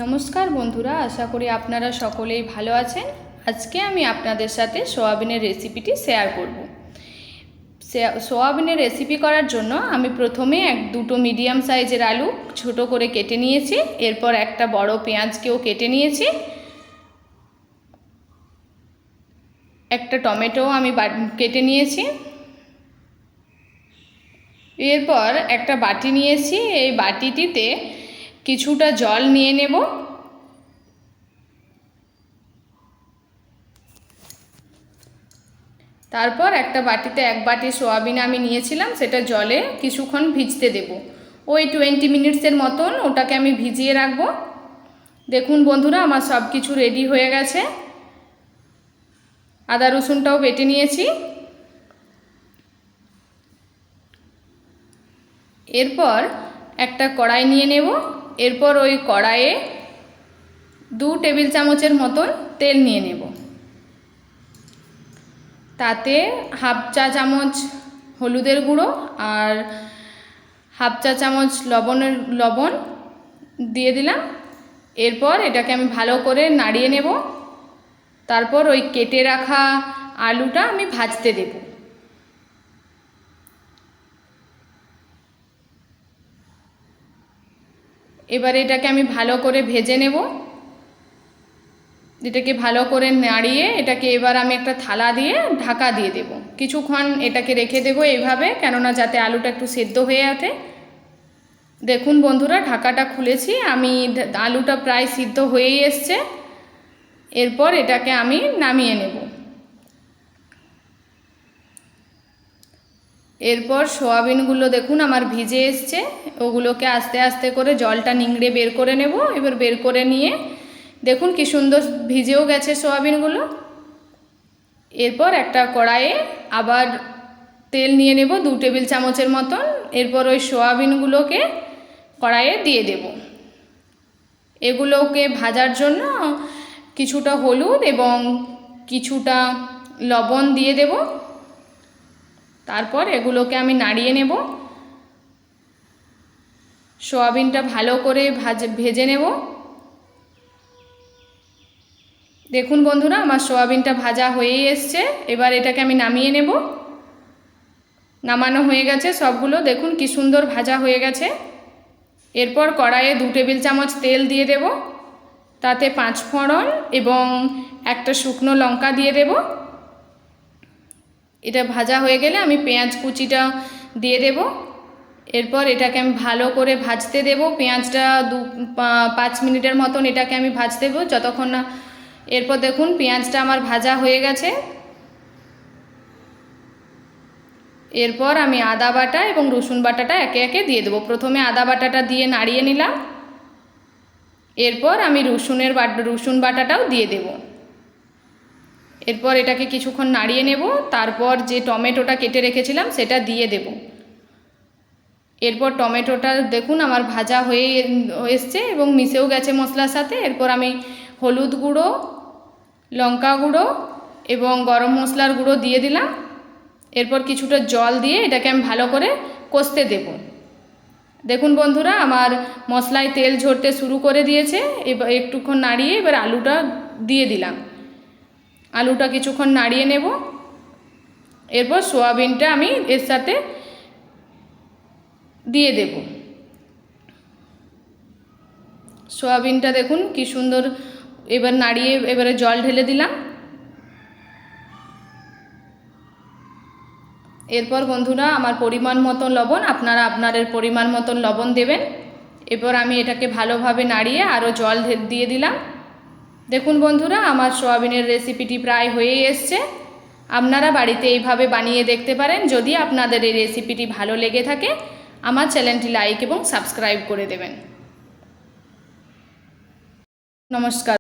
নমস্কার বন্ধুরা, আশা করি আপনারা সকলেই ভালো আছেন। আজকে আমি আপনাদের সাথে সোয়াবিনের রেসিপিটি শেয়ার করব। সোয়াবিনের রেসিপি করার জন্য আমি প্রথমে দুটো মিডিয়াম সাইজের আলু ছোট করে কেটে নিয়েছি। এরপর একটা বড় পেঁয়াজকেও কেটে নিয়েছি। একটা টমেটো আমি কেটে নিয়েছি। এরপর একটা বাটি নিয়েছি, এই বাটিটিতে কিছুটা জল নিয়ে নেব। তারপর একটা বাটিতে এক বাটি সোয়াবিন আমি নিয়েছিলাম, সেটা জলে কিছুক্ষণ ভিজতে দেব। ওই 20 মিনিটসের মতন ওটাকে আমি ভিজিয়ে রাখবো। দেখুন বন্ধুরা, আমার সব কিছু রেডি হয়ে গেছে। আদা রসুনটাও বেটে নিয়েছি। এরপর একটা কড়াই নিয়ে নেব। এরপর ওই কড়াইয়ে 2 টেবিল চামচের মতন তেল নিয়ে নেব। তাতে হাফ চা চামচ হলুদের গুঁড়ো আর হাফ চা চামচ লবণ দিয়ে দিলাম। এরপর এটাকে আমি ভালো করে নাড়িয়ে নেব। তারপর ওই কেটে রাখা আলুটা আমি ভাজতে দেব। এবার এটাকে আমি ভালো করে ভেজে নেব। এটাকে ভালো করে নাড়িয়ে এটাকে এবার আমি একটা থালা দিয়ে ঢাকা দিয়ে দেব। কিছুক্ষণ এটাকে রেখে দেব এইভাবে, কেননা যাতে আলুটা একটু সেদ্ধ হয়ে ওঠে। দেখুন বন্ধুরা, ঢাকাটা খুলেছি, আমি আলুটা প্রায় সিদ্ধ হয়েই এসছে। এরপর এটাকে আমি নামিয়ে নেব। এরপর সোয়াবিনগুলো দেখুন আমার ভিজে এসছে, ওগুলোকে আস্তে আস্তে করে জলটা নিংড়ে বের করে নেব। এবার বের করে নিয়ে দেখুন কি সুন্দর ভিজেও গেছে সোয়াবিনগুলো। এরপর একটা কড়াইয়ে আবার তেল নিয়ে নেব 2 টেবিল চামচের মতন। এরপর ওই সোয়াবিনগুলোকে কড়াইয়ে দিয়ে দেব। এগুলোকে ভাজার জন্য কিছুটা হলুদ এবং কিছুটা লবণ দিয়ে দেব। তারপর এগুলোকে আমি নাড়িয়ে নেব। সোয়াবিনটা ভালো করে ভেজে নেব। দেখুন বন্ধুরা, আমার সোয়াবিনটা ভাজা হয়েই এসছে। এবার এটাকে আমি নামিয়ে নেব। নামানো হয়ে গেছে সবগুলো, দেখুন কি সুন্দর ভাজা হয়ে গেছে। এরপর কড়াইয়ে 2 টেবিল চামচ তেল দিয়ে দেব। তাতে 5 ফোড়ন এবং একটা শুকনো লঙ্কা দিয়ে দেব। এটা ভাজা হয়ে গেলে আমি পেঁয়াজ কুচিটা দিয়ে দেব। এরপর এটাকে আমি ভালো করে ভাজতে দেব। পেঁয়াজটা 5 মিনিটের মতন এটাকে আমি ভাজতে দেব, যতক্ষণ না। এরপর দেখুন পেঁয়াজটা আমার ভাজা হয়ে গেছে। এরপর আমি আদা বাটা এবং রসুন বাটাটা একে একে দিয়ে দেবো। প্রথমে আদা বাটাটা দিয়ে নাড়িয়ে নিলাম। এরপর আমি রসুন বাটাটাও দিয়ে দেব। এরপর এটাকে কিছুক্ষণ নাড়িয়ে নেব। তারপর যে টমেটোটা কেটে রেখেছিলাম সেটা দিয়ে দেব। এরপর টমেটোটা দেখুন আমার ভাজা হয়ে এসছে এবং মিশেও গেছে মশলার সাথে। এরপর আমি হলুদ গুঁড়ো, লঙ্কা গুঁড়ো এবং গরম মশলার গুঁড়ো দিয়ে দিলাম। এরপর কিছুটা জল দিয়ে এটাকে আমি ভালো করে কষতে দেব। দেখুন বন্ধুরা, আমার মশলায় তেল ঝরতে শুরু করে দিয়েছে। এবার একটুক্ষণ নাড়িয়ে এবার আলুটা দিয়ে দিলাম। আলুটা কিছুক্ষণ নাড়িয়ে নেব। এরপর সোয়াবিনটা আমি এর সাথে দিয়ে দেব। সোয়াবিনটা দেখুন কি সুন্দর এবার নাড়িয়ে এবারে জল ঢেলে দিলাম। এরপর বন্ধুরা, আমার পরিমাণ মতন লবণ, আপনারা আপনাদের পরিমাণ মতন লবণ দেবেন। এরপর আমি এটাকে ভালোভাবে নাড়িয়ে আরও জল দিয়ে দিলাম। দেখুন বন্ধুরা, আমার সোয়াবিনের রেসিপিটি প্রায় হয়েই এসছে। আপনারা বাড়িতে এইভাবে বানিয়ে দেখতে পারেন। যদি আপনাদের এই রেসিপিটি ভালো লেগে থাকে, আমার চ্যানেলটি লাইক এবং সাবস্ক্রাইব করে দেবেন। নমস্কার।